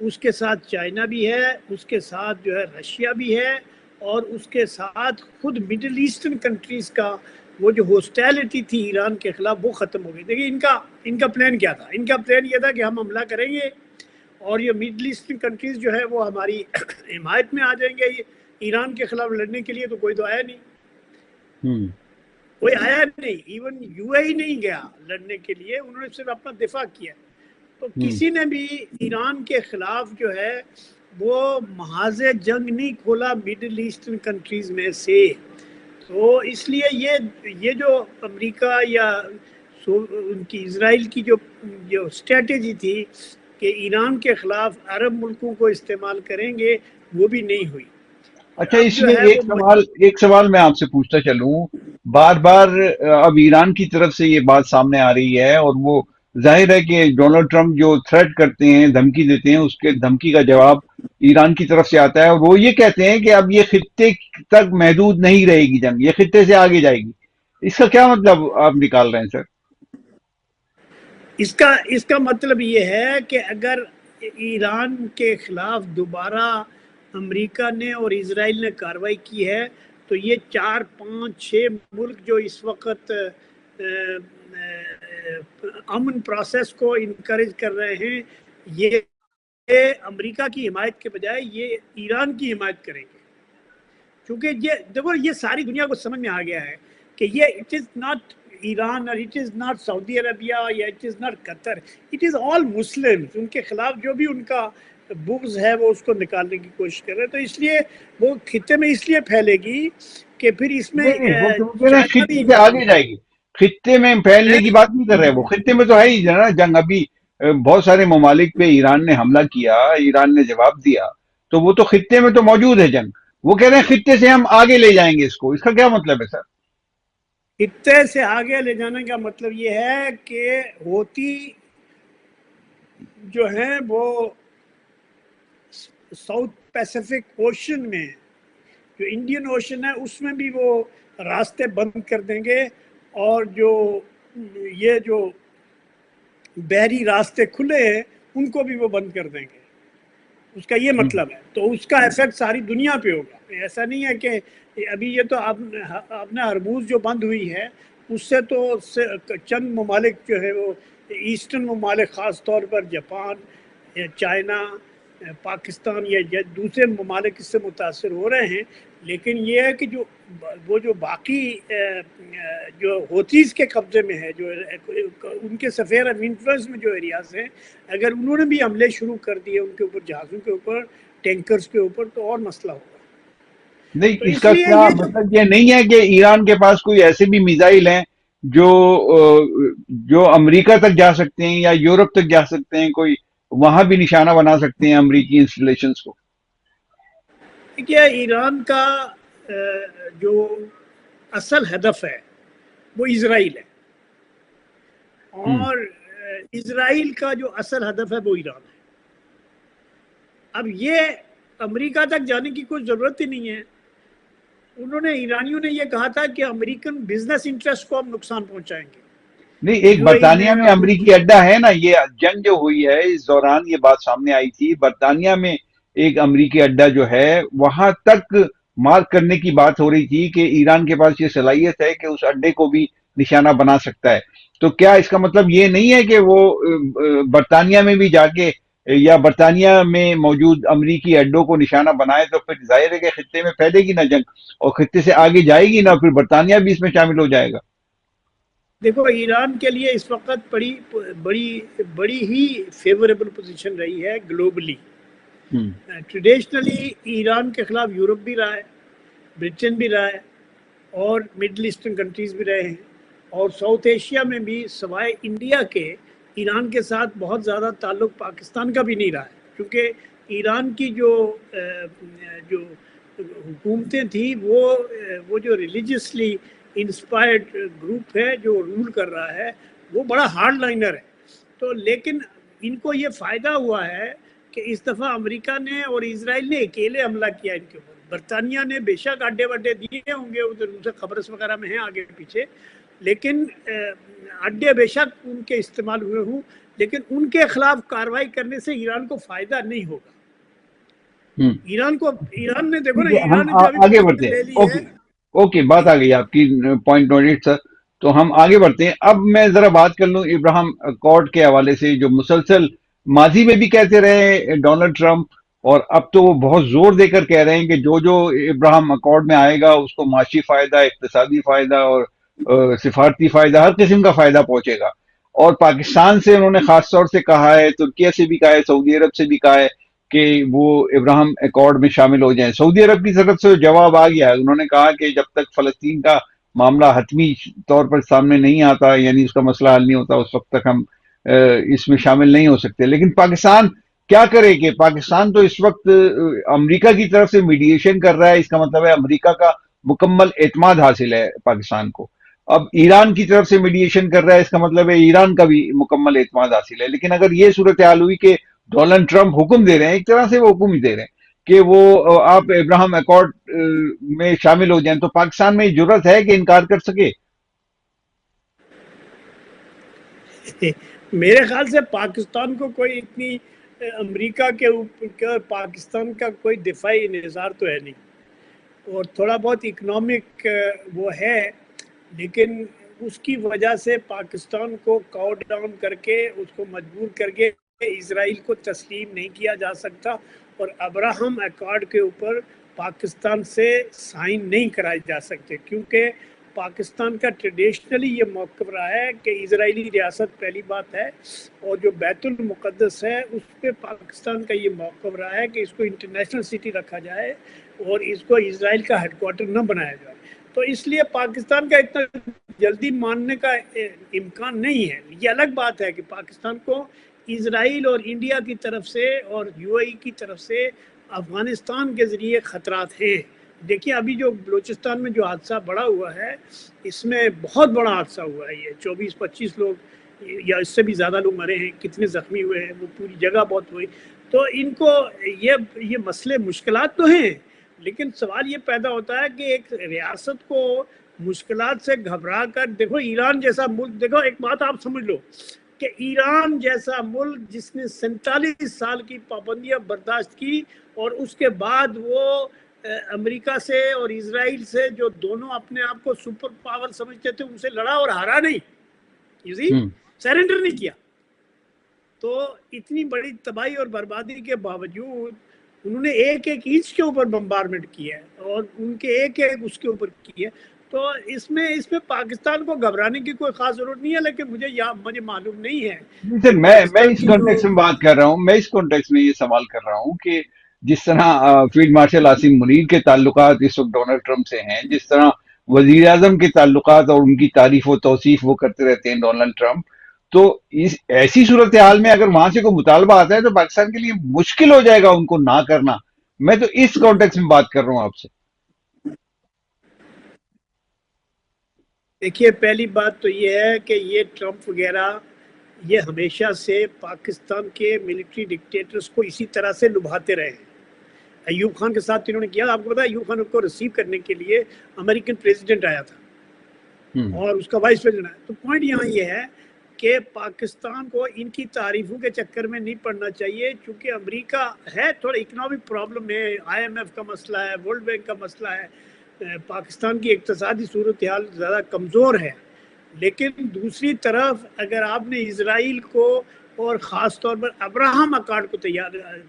اس کے ساتھ چائنا بھی ہے، اس کے ساتھ جو ہے رشیا بھی ہے، اور اس کے ساتھ خود مڈل ایسٹرن کنٹریز کا وہ جو ہوسٹیلٹی تھی ایران کے خلاف وہ ختم ہو گئی. دیکھیے ان کا پلان کیا تھا. ان کا پلان یہ تھا کہ ہم حملہ کریں گے اور یہ مڈل ایسٹرن کنٹریز جو ہے وہ ہماری حمایت میں آ جائیں گے. یہ ایران کے خلاف لڑنے کے لیے تو کوئی تو آیا نہیں، کوئی آیا نہیں. ایون یو اے ہی نہیں گیا لڑنے کے لیے، انہوں نے صرف اپنا دفاع کیا. تو کسی نے بھی ایران کے خلاف جو ہے وہ محاذ جنگ نہیں کھولا مڈل ایسٹرن کنٹریز میں سے. تو اس لیے یہ جو امریکہ یا ان کی اسرائیل کی جو اسٹریٹجی تھی کہ ایران کے خلاف عرب ملکوں کو استعمال کریں گے، وہ بھی نہیں ہوئی. اچھا، اب اس جو میں ہے وہ ایک سوال میں آپ سے پوچھتا چلوں. بار بار اب ایران کی طرف سے یہ بات سامنے آ رہی ہے، اور وہ ظاہر ہے کہ ڈونلڈ ٹرمپ جو تھریٹ کرتے ہیں، دھمکی دیتے ہیں، اس کے دھمکی کا جواب ایران کی طرف سے آتا ہے، اور وہ یہ کہتے ہیں کہ اب یہ خطے تک محدود نہیں رہے گی جنگ، یہ خطے سے آگے جائے گی. اس کا کیا مطلب آپ نکال رہے ہیں سر؟ اس کا مطلب یہ ہے کہ اگر ایران کے خلاف دوبارہ امریکہ نے اور اسرائیل نے کارروائی کی ہے تو یہ 4 5 6 ملک جو اس وقت امن پروسیس کو انکریج کر رہے ہیں، یہ امریکہ کی حمایت کے بجائے یہ ایران کی حمایت کریں گے. کیونکہ دیکھو یہ ساری دنیا کو سمجھ میں آ گیا ہے کہ یہ it is not Iran or it is not Saudi Arabia یا it is not Qatar, it is all Muslim. ان کے خلاف جو بھی ان کا بغض ہے وہ اس کو نکالنے کی کوشش کر رہے ہیں. تو اس لیے وہ خطے میں اس لیے پھیلے گی کہ پھر اس میں نہیں نہیں، وہ کہہ رہے ہیں چائنا بھی خطے سے انوالو آگے جائے گی. خطے میں پھیلنے کی ہے. بات نہیں کر رہے، وہ خطے میں تو ہے ہی نا جنگ. ابھی بہت سارے ممالک پہ ایران نے حملہ کیا، ایران نے جواب دیا، تو وہ تو خطے میں تو موجود ہے جنگ. وہ کہہ رہے ہیں خطے سے ہم آگے لے جائیں گے اس کو. اس کا کیا مطلب ہے سر؟ خطے سے آگے لے جانے کا مطلب یہ ہے کہ ہوتی جو ہیں وہ ساؤتھ پیسیفک اوشن میں، جو انڈین اوشن ہے اس میں بھی وہ راستے بند کر دیں گے، اور یہ جو بحری راستے کھلے ہیں ان کو بھی وہ بند کر دیں گے. اس کا یہ مطلب ہے. تو اس کا ایفیکٹ ساری دنیا پہ ہوگا. ایسا نہیں ہے کہ ابھی یہ تو اپنا ہرموز جو بند ہوئی ہے اس سے تو چند ممالک جو ہے وہ ایسٹرن ممالک، خاص طور پر جاپان، چائنا، پاکستان یا دوسرے ممالک اس سے متاثر ہو رہے ہیں. لیکن یہ ہے کہ جو باقی جو ہوتیز کے قبضے میں ہے، جو ان کے سفیر آف انفلوئنس میں جو ایریاز ہیں، اگر انہوں نے بھی حملے شروع کر دیے ان کے اوپر، جہازوں کے اوپر، ٹینکرز کے اوپر، تو اور مسئلہ ہوگا. نہیں، تو اس اس کا لیے کیا یہ جو مطلب یہ نہیں ہے کہ ایران کے پاس کوئی ایسے بھی میزائل ہیں جو جو امریکہ تک جا سکتے ہیں یا یورپ تک جا سکتے ہیں، کوئی وہاں بھی نشانہ بنا سکتے ہیں امریکی انسٹالیشنز کو؟ دیکھیے ایران کا جو اصل ہدف ہے وہ اسرائیل ہے، ہم۔ اور اسرائیل کا جو اصل ہدف ہے وہ ایران ہے. اب یہ امریکہ تک جانے کی کوئی ضرورت ہی نہیں ہے. ایرانیوں نے یہ کہا تھا کہ امریکن بزنس انٹرسٹ کو ہم نقصان پہنچائیں گے. نہیں، ایک یو اے ای برطانیہ میں میں اور امریکی اڈا ہے نا. یہ جنگ جو ہوئی ہے اس دوران یہ بات سامنے آئی تھی، برطانیہ میں ایک امریکی اڈا جو ہے وہاں تک مارک کرنے کی بات ہو رہی تھی کہ ایران کے پاس یہ صلاحیت ہے کہ اس اڈے کو بھی نشانہ بنا سکتا ہے. تو کیا اس کا مطلب یہ نہیں ہے کہ وہ برطانیہ میں بھی جا کے یا برطانیہ میں موجود امریکی اڈوں کو نشانہ بنائے؟ تو پھر ظاہر ہے کہ خطے میں پھیلے گی نہ جنگ، اور خطے سے آگے جائے گی نہ، پھر برطانیہ بھی اس میں شامل ہو جائے گا. دیکھو ایران کے لیے اس وقت بڑی ہی فیوریبل پوزیشن رہی ہے گلوبلی. ہم۔ ٹریڈیشنلی ایران کے خلاف یورپ بھی رہا ہے، برٹن بھی رہا ہے، اور مڈل ایسٹرن کنٹریز بھی رہے ہیں، اور ساؤتھ ایشیا میں بھی سوائے انڈیا کے ایران کے ساتھ بہت زیادہ تعلق پاکستان کا بھی نہیں رہا ہے. کیونکہ ایران کی جو حکومتیں تھیں وہ جو ریلیجیسلی انسپائرڈ گروپ ہے جو رول کر رہا ہے وہ بڑا ہارڈ لائنر ہے. تو لیکن ان کو یہ فائدہ ہوا ہے کہ اس دفعہ امریکہ نے اور اسرائیل نے اکیلے حملہ کیا ان کے اوپر. برطانیہ نے بے شک اڈے وڈے دیے ہوں گے ادھر سے، قبرص وغیرہ میں ہیں آگے پیچھے، لیکن اڈے بے شک ان کے استعمال ہوئے ہوں، لیکن ان کے خلاف کاروائی کرنے سے ایران کو فائدہ نہیں ہوگا. ایران نے دیکھو نا، ہم ایران نے جو ابھی آگے بڑھتے پوزیشن ہیں. لے لی اوکے ہے. اوکے، بات آ گئی آپ کی، پوائنٹ نوٹڈ سر. تو ہم آگے بڑھتے ہیں. اب میں ذرا بات کر لوں ابراہم اکارڈ کے حوالے سے، جو مسلسل ماضی میں بھی کہتے رہے ڈونلڈ ٹرمپ، اور اب تو وہ بہت زور دے کر کہہ رہے ہیں کہ جو جو ابراہم اکارڈ میں آئے گا اس کو معاشی فائدہ، اقتصادی فائدہ اور سفارتی فائدہ، ہر قسم کا فائدہ پہنچے گا. اور پاکستان سے انہوں نے خاص طور سے کہا ہے، ترکیہ سے بھی کہا ہے، سعودی عرب سے بھی کہا ہے کہ وہ ابراہم اکارڈ میں شامل ہو جائیں. سعودی عرب کی طرف سے جواب آ گیا ہے. انہوں نے کہا کہ جب تک فلسطین کا معاملہ حتمی طور پر سامنے نہیں آتا، یعنی اس کا مسئلہ حل نہیں ہوتا، اس وقت تک ہم اس میں شامل نہیں ہو سکتے. لیکن پاکستان کیا کرے کہ پاکستان تو اس وقت امریکہ کی طرف سے میڈیشن کر رہا ہے. اس کا مطلب ہے امریکہ کا مکمل اعتماد حاصل ہے پاکستان کو. اب ایران کی طرف سے میڈیشن کر رہا ہے، اس کا مطلب ہے ایران کا بھی مکمل اعتماد حاصل ہے. لیکن اگر یہ صورتحال ہوئی کہ ڈونلڈ ٹرمپ حکم دے رہے ہیں، ایک طرح سے وہ حکم ہی دے رہے ہیں کہ وہ آپ ابراہم اکارڈ میں شامل ہو جائیں، تو پاکستان میں جرت ہے کہ انکار کر سکے؟ میرے خیال سے پاکستان کو کوئی اتنی امریکہ کے اوپر پاکستان کا کوئی دفاعی انحصار تو ہے نہیں، اور تھوڑا بہت اکنامک وہ ہے، لیکن اس کی وجہ سے پاکستان کو کاؤ ڈاؤن کر کے اس کو مجبور کر کے اسرائیل کو تسلیم نہیں کیا جا سکتا، اور ابراہم اکارڈ کے اوپر پاکستان سے سائن نہیں کرائے جا سکتے، کیونکہ پاکستان کا ٹریڈیشنلی یہ موقف رہا ہے کہ اسرائیلی ریاست پہلی بات ہے، اور جو بیت المقدس ہے اس پہ پاکستان کا یہ موقف رہا ہے کہ اس کو انٹرنیشنل سٹی رکھا جائے اور اس کو اسرائیل کا ہیڈ کوارٹر نہ بنایا جائے. تو اس لیے پاکستان کا اتنا جلدی ماننے کا امکان نہیں ہے. یہ الگ بات ہے کہ پاکستان کو اسرائیل اور انڈیا کی طرف سے اور یو اے ای کی طرف سے افغانستان کے ذریعے خطرات ہیں. دیکھیے ابھی جو بلوچستان میں جو حادثہ بڑا ہوا ہے، اس میں بہت بڑا حادثہ ہوا ہے. یہ 24-25 لوگ یا اس سے بھی زیادہ لوگ مرے ہیں، کتنے زخمی ہوئے ہیں، وہ پوری جگہ بہت ہوئی. تو ان کو یہ مسئلے مشکلات تو ہیں، لیکن سوال یہ پیدا ہوتا ہے کہ ایک ریاست کو مشکلات سے گھبرا کر، دیکھو ایران جیسا ملک، دیکھو ایک بات آپ سمجھ لو کہ ایران جیسا ملک جس نے 47 سال کی پابندیاں برداشت کی، اور اس کے بعد وہ امریکہ سے اور اسرائیل سے، جو دونوں اپنے آپ کو سپر پاور سمجھتے تھے، ان سے لڑا اور ہارا نہیں، سیرنڈر نہیں کیا. تو اتنی بڑی تباہی اور بربادی کے باوجود انہوں نے ایک ایک انچ کے اوپر بمبارمنٹ کیا ہے، اور ان کے ایک ایک اس کے اوپر کی ہے. تو اس میں پاکستان کو گھبرانے کی کوئی خاص ضرورت نہیں ہے، لیکن مجھے معلوم نہیں ہے سر، کہ میں پاکستان اس کی جو کانٹیکس میں بات کر رہا ہوں، میں اس کانٹیکس میں یہ سوال کر رہا ہوں کہ جس طرح فیلڈ مارشل عاصم منیر کے تعلقات اس وقت ڈونلڈ ٹرمپ سے ہیں، جس طرح وزیر اعظم کے تعلقات اور ان کی تعریف و توصیف وہ کرتے رہتے ہیں ڈونلڈ ٹرمپ، تو اس ایسی صورتحال میں اگر وہاں سے کوئی مطالبہ آتا ہے تو پاکستان کے لیے مشکل ہو جائے گا ان کو نہ کرنا. میں تو اس کانٹیکس میں بات کر رہا ہوں آپ سے. دیکھیے پہلی بات تو یہ ہے کہ یہ ٹرمپ وغیرہ یہ ہمیشہ سے پاکستان کے ملٹری ڈکٹیٹرز کو اسی طرح سے لبھاتے رہے ہیں. ایوب خان کے ساتھ انہوں نے کیا، آپ کو پتا ہے ایوب خان کو ریسیو کرنے کے لیے امریکن پریزیڈنٹ آیا تھا اور اس کا وائس پریزیڈنٹ آیا. تو پوائنٹ یہاں یہ ہے کہ پاکستان کو ان کی تعریفوں کے چکر میں نہیں پڑنا چاہیے، چونکہ امریکہ ہے تھوڑا اکنامک پرابلم ہے، آئی ایم ایف کا مسئلہ ہے، ورلڈ بینک کا مسئلہ ہے، پاکستان کی اقتصادی صورتحال زیادہ کمزور ہے. لیکن دوسری طرف اگر آپ نے اسرائیل کو اور خاص طور پر ابراہم اکارڈ کو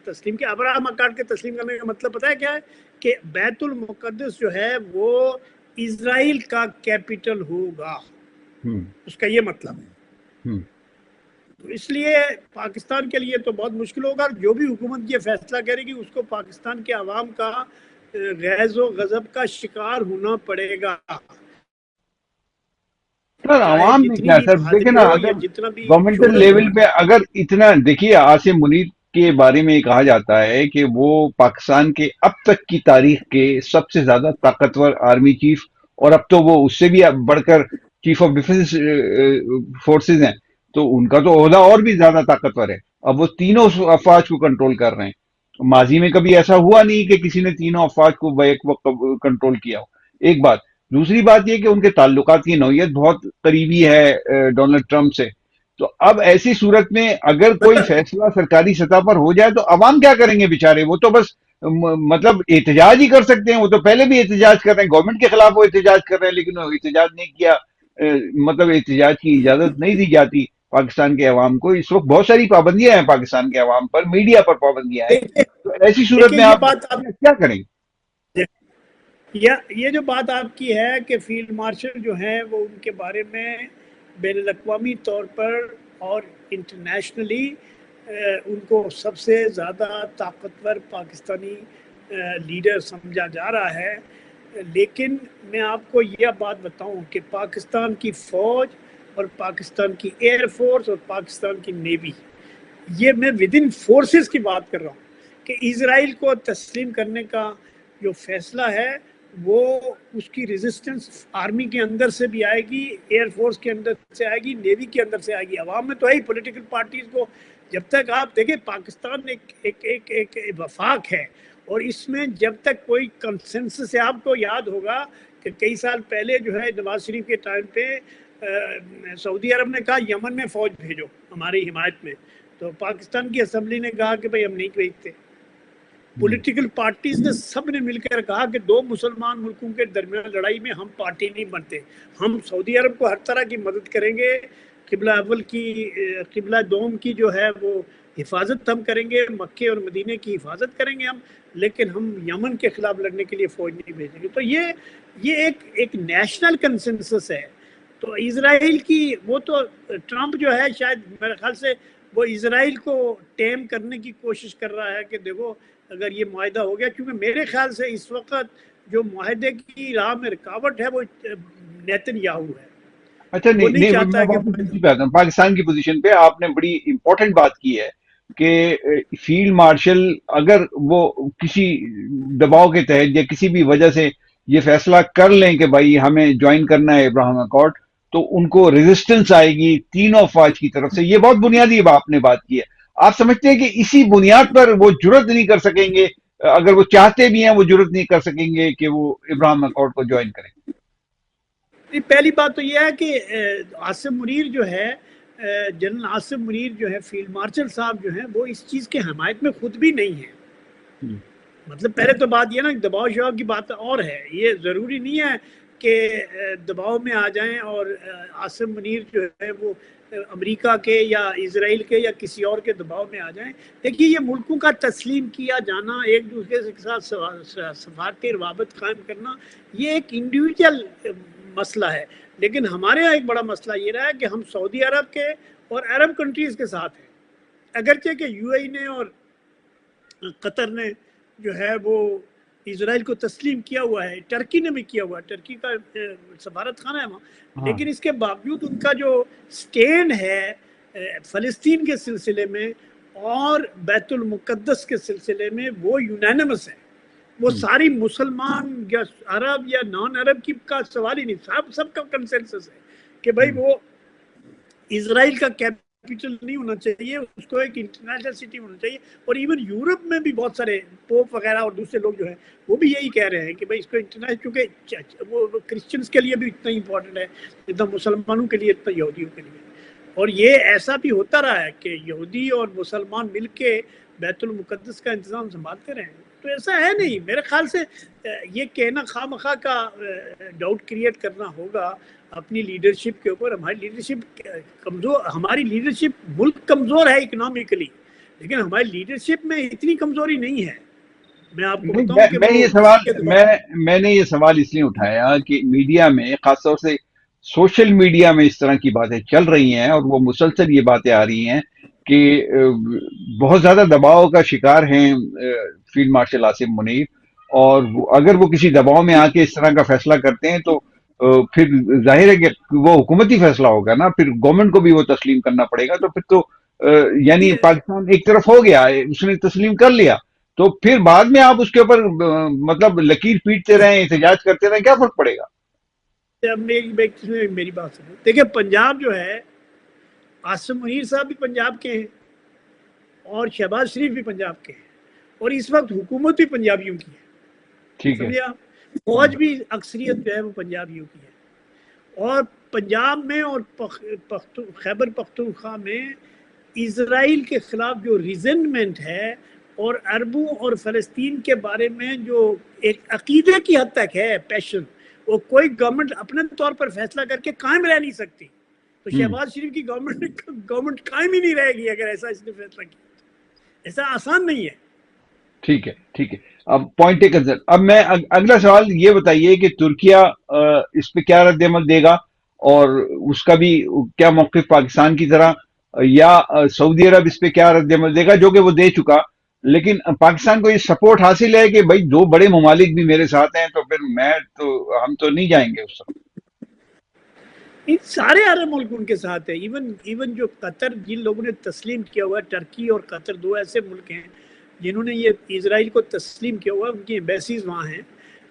تسلیم کیا، ابراہم اکارڈ کے تسلیم کرنے کا مطلب پتہ ہے کیا ہے؟ کہ بیت المقدس جو ہے وہ اسرائیل کا کیپٹل ہوگا، اس کا یہ مطلب ہے. تو اس لیے پاکستان کے لیے تو بہت مشکل ہوگا. جو بھی حکومت یہ فیصلہ کرے گی اس کو پاکستان کے عوام کا غیظ و غضب کا شکار ہونا پڑے گا. سر چاہے عوام نے جتنی کیا بھی سر، دیکھیں بہادری نا، ہو یا اگر جتنا بھی گورنمنٹل شہرت ہو. لیول پہ اگر اتنا، دیکھیے عاصم منیر کے بارے میں کہا جاتا ہے کہ وہ پاکستان کے اب تک کی تاریخ کے سب سے زیادہ طاقتور آرمی چیف، اور اب تو وہ اس سے بھی بڑھ کر چیف آف ڈیفنس فورسز ہیں، تو ان کا تو عہدہ اور بھی زیادہ طاقتور ہے. اب وہ تینوں افواج کو کنٹرول کر رہے ہیں. ماضی میں کبھی ایسا ہوا نہیں کہ کسی نے تینوں افواج کو بیک وقت کنٹرول کیا ہو. ایک بات. دوسری بات یہ کہ ان کے تعلقات کی نوعیت بہت قریبی ہے ڈونلڈ ٹرمپ سے. تو اب ایسی صورت میں اگر کوئی فیصلہ سرکاری سطح پر ہو جائے تو عوام کیا کریں گے بیچارے؟ وہ تو بس مطلب احتجاج ہی کر سکتے ہیں. وہ تو پہلے بھی احتجاج کر رہے ہیں، گورنمنٹ کے خلاف وہ احتجاج کر رہے ہیں، لیکن وہ احتجاج نہیں کیا. مطلب احتجاج کی اجازت نہیں دی جاتی پاکستان کے عوام کو. اس وقت بہت ساری پابندیاں ہیں پاکستان کے عوام پر، میڈیا پر پابندیاں ہیں. دیکھیں تو ایسی صورت دیکھیں میں یہ آپ بات آپ کیا کریں گے؟ یہ جو بات آپ کی ہے کہ فیلڈ مارشل جو ہیں وہ ان کے بارے میں بین الاقوامی طور پر اور انٹرنیشنلی ان کو سب سے زیادہ طاقتور پاکستانی لیڈر سمجھا جا رہا ہے. لیکن میں آپ کو یہ بات بتاؤں کہ پاکستان کی فوج اور پاکستان کی ایئر فورس اور پاکستان کی نیوی، یہ میں ود ان فورسز کی بات کر رہا ہوں کہ اسرائیل کو تسلیم کرنے کا جو فیصلہ ہے وہ اس کی ریزسٹنس آرمی کے اندر سے بھی آئے گی، ایئر فورس کے اندر سے آئے گی، نیوی کے اندر سے آئے گی. عوام میں تو ہے ہی، پولیٹیکل پارٹیز کو. جب تک آپ دیکھیں پاکستان ایک وفاق ہے، اور اس میں جب تک کوئی کنسنسس ہے. آپ کو یاد ہوگا کہ کئی سال پہلے جو ہے نواز شریف کے ٹائم پہ سعودی عرب نے کہا یمن میں فوج بھیجو ہماری حمایت میں، تو پاکستان کی اسمبلی نے کہا کہ بھئی ہم نہیں بھیجتے. پولیٹیکل پارٹیز نے سب نے مل کر کہا کہ دو مسلمان ملکوں کے درمیان لڑائی میں ہم پارٹی نہیں بنتے، ہم سعودی عرب کو ہر طرح کی مدد کریں گے، قبلہ اول کی قبلہ دوم کی جو ہے وہ حفاظت ہم کریں گے، مکے اور مدینے کی حفاظت کریں گے ہم، لیکن ہم یمن کے خلاف لڑنے کے لیے فوج نہیں بھیجیں گے. تو یہ ایک نیشنل کنسنسس ہے. تو اسرائیل کی وہ تو ٹرمپ جو ہے شاید میرے خیال سے وہ اسرائیل کو ٹیم کرنے کی کوشش کر رہا ہے کہ دیکھو اگر یہ معاہدہ ہو گیا، کیونکہ میرے خیال سے اس وقت جو معاہدے کی راہ میں رکاوٹ ہے وہ نیتن یاہو ہے. اچھا، وہ نہیں نہیں نہیں، چاہتا میں ہے کہ واپس اسی پہ آتا ہوں، پاکستان کی پوزیشن پہ. آپ نے بڑی امپورٹنٹ بات کی ہے کہ فیلڈ مارشل اگر وہ کسی دباؤ کے تحت یا کسی بھی وجہ سے یہ فیصلہ کر لیں کہ بھائی ہمیں جوائن کرنا ہے ابراہیم اکارڈ، تو ان کو ریزسٹنس آئے گی تینوں افواج کی طرف سے. یہ بہت بنیادی آپ نے بات کی ہے. آپ سمجھتے ہیں کہ اسی بنیاد پر وہ جرت نہیں کر سکیں گے، اگر وہ چاہتے بھی ہیں وہ جرت نہیں کر سکیں گے کہ وہ ابراہیم اکارڈ کو جوائن کریں؟ پہلی بات تو یہ ہے کہ عاصم منیر جو ہے جنرل عاصم منیر جو ہے فیلڈ مارشل صاحب جو ہیں وہ اس چیز کے حمایت میں خود بھی نہیں ہیں. مطلب پہلے تو بات یہ نا دباؤ شباؤ کی بات اور ہے، یہ ضروری نہیں ہے کہ دباؤ میں آ جائیں اور عاصم منیر جو ہے وہ امریکہ کے یا اسرائیل کے یا کسی اور کے دباؤ میں آ جائیں. دیکھیے یہ ملکوں کا تسلیم کیا جانا، ایک دوسرے کے ساتھ سفارتی روابط قائم کرنا، یہ ایک انڈیویجول مسئلہ ہے. لیکن ہمارے یہاں ایک بڑا مسئلہ یہ رہا ہے کہ ہم سعودی عرب کے اور عرب کنٹریز کے ساتھ ہیں، اگرچہ کہ یو اے نے اور قطر نے جو ہے وہ اسرائیل کو تسلیم کیا ہوا ہے، ٹرکی نے بھی کیا ہوا ہے، ٹرکی کا سفارت خانہ ہے وہاں. ہاں، لیکن اس کے باوجود ان کا جو سٹینڈ ہے فلسطین کے سلسلے میں اور بیت المقدس کے سلسلے میں وہ یونینمس ہے. وہ ساری مسلمان یا عرب یا نان عرب کی کا سوال ہی نہیں، سب کا کنسنسس ہے کہ بھائی وہ اسرائیل کا کیپٹل نہیں ہونا چاہیے، اس کو ایک انٹرنیشنل سٹی ہونا چاہیے. اور ایون یورپ میں بھی بہت سارے پوپ وغیرہ اور دوسرے لوگ جو ہیں وہ بھی یہی کہہ رہے ہیں کہ بھائی اس کو انٹرنیشنل، کیونکہ وہ کرسچنس کے لیے بھی اتنا امپورٹنٹ ہے جتنا مسلمانوں کے لیے اتنا یہودیوں کے لیے. اور یہ ایسا بھی ہوتا رہا ہے کہ یہودی اور مسلمان مل کے بیت المقدس کا انتظام سنبھالتے رہے ہیں. تو ایسا ہے نہیں میرے خیال سے. یہ کہنا خواہ مخواہ کا ڈاؤٹ کریٹ کرنا ہوگا اپنی لیڈرشپ کے اوپر. ہماری لیڈرشپ کمزور، ہماری لیڈرشپ ملک کمزور ہے اکنامکلی، لیکن ہماری لیڈرشپ میں اتنی کمزوری نہیں ہے. میں آپ کو نہیں، بتاؤں کہ میں وہ یہ کسی سوال کے دباؤ میں نے یہ سوال اس لیے اٹھایا کہ میڈیا میں خاص طور سے سوشل میڈیا میں اس طرح کی باتیں چل رہی ہیں اور وہ مسلسل یہ باتیں آ رہی ہیں کہ بہت زیادہ دباؤ کا شکار ہیں فیلڈ مارشل عاصم منیر. اور اگر وہ کسی دباؤ میں آ کے اس طرح کا فیصلہ کرتے ہیں تو پھر ظاہر ہے کہ وہ حکومتی فیصلہ ہوگا نا، پھر گورنمنٹ کو بھی وہ تسلیم کرنا پڑے گا. تو پھر تو یعنی پاکستان ایک طرف ہو گیا، اس نے تسلیم کر لیا، تو پھر بعد میں آپ اس کے اوپر مطلب لکیر پیٹتے رہیں، احتجاج کرتے رہیں، کیا فرق پڑے گا؟ میری بات سنیں. دیکھیں پنجاب جو ہے عاصم منیر صاحب بھی پنجاب کے ہیں اور شہباز شریف بھی پنجاب کے ہیں، اور اس وقت حکومت بھی پنجابیوں کی ہے. ٹھیک ہے. سمجھے آپ؟ فوج بھی اکثریت جو ہے وہ پنجابیوں کی ہے. اور پنجاب میں اور خیبر پختونخوا میں اسرائیل کے خلاف جو ریزنمنٹ ہے اور عربوں اور فلسطین کے بارے میں جو ایک عقیدے کی حد تک ہے پیشن، وہ کوئی گورنمنٹ اپنے طور پر فیصلہ کر کے قائم رہ نہیں سکتی. تو شہباز شریف کی گورنمنٹ قائم ہی نہیں رہے گی اگر ایسا اس نے فیصلہ کیا. ایسا آسان نہیں ہے. ٹھیک ہے ٹھیک ہے. اب پوائنٹ ٹیکن سر. اب میں اگلا سوال یہ بتائیے کہ ترکیہ اس پہ کیا رد عمل دے گا، اور اس کا بھی کیا موقف پاکستان کی طرح، یا سعودی عرب اس پہ کیا رد عمل دے گا، جو کہ وہ دے چکا، لیکن پاکستان کو یہ سپورٹ حاصل ہے کہ بھائی دو بڑے ممالک بھی میرے ساتھ ہیں تو پھر ہم تو نہیں جائیں گے اس وقت. سارے عرب ملک ان کے ساتھ ہیں. ایون جو قطر، جن لوگوں نے تسلیم کیا ہوا ہے، ٹرکی اور قطر دو ایسے ملک ہیں جنہوں نے یہ اسرائیل کو تسلیم کیا ہوا ہے، ان کی ایمبیسیز وہاں ہیں.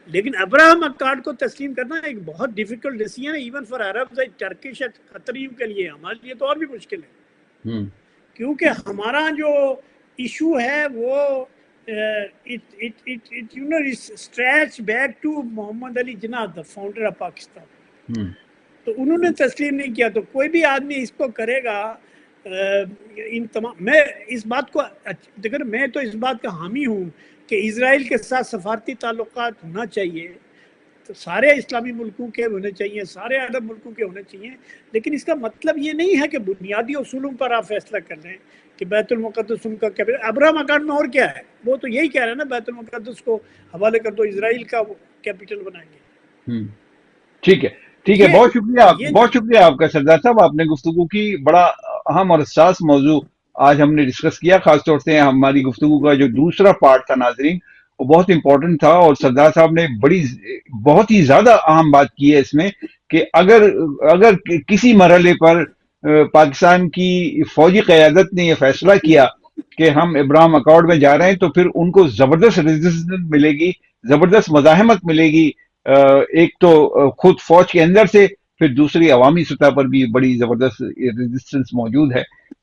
لیکن ابراہم اکارڈ کو تسلیم کرنا ایک بہت ڈیفیکلٹ ڈیسیژن ہے، ایون فار عرب، ٹرکش قطریوں کے لیے. ہمارے لیے تو اور بھی مشکل ہے، کیونکہ ہمارا جو ایشو ہے وہ stretch back to Muhammad Ali Jinnah, the founder of Pakistan. تو انہوں نے تسلیم نہیں کیا، تو کوئی بھی آدمی اس کو کرے گا. ان تمام، میں اس بات کو دیکھیں، میں تو اس بات کا حامی ہوں کہ اسرائیل کے ساتھ سفارتی تعلقات ہونا چاہیے، تو سارے اسلامی ملکوں کے ہونے چاہیے، سارے عرب ملکوں کے ہونے چاہیے. لیکن اس کا مطلب یہ نہیں ہے کہ بنیادی اصولوں پر آپ فیصلہ کر لیں کہ بیت المقدس ان کا کیپٹل. ابراہم اکارڈ میں اور کیا ہے؟ وہ تو یہی کہہ رہے ہیں نا، بیت المقدس کو حوالے کر دو، اسرائیل کا کیپٹل بنائیں گے. ٹھیک ہے ٹھیک ہے. بہت شکریہ آپ کا سردار صاحب. آپ نے گفتگو کی، بڑا اہم اور حساس موضوع آج ہم نے ڈسکس کیا. خاص طور سے ہماری گفتگو کا جو دوسرا پارٹ تھا ناظرین، وہ بہت امپورٹنٹ تھا، اور سردار صاحب نے بہت ہی زیادہ اہم بات کی ہے اس میں کہ اگر کسی مرحلے پر پاکستان کی فوجی قیادت نے یہ فیصلہ کیا کہ ہم ابراہم اکارڈ میں جا رہے ہیں، تو پھر ان کو زبردست ریزسٹنس ملے گی، زبردست مزاحمت ملے گی. ایک تو خود فوج کے اندر سے، پھر دوسری عوامی سطح پر بھی بڑی زبردست ریزسٹنس موجود ہے.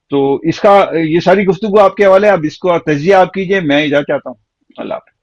تو اس کا یہ ساری گفتگو آپ کے حوالے، اب اس کو تجزیہ آپ کیجئے. میں اجازت چاہتا ہوں. اللہ حافظ.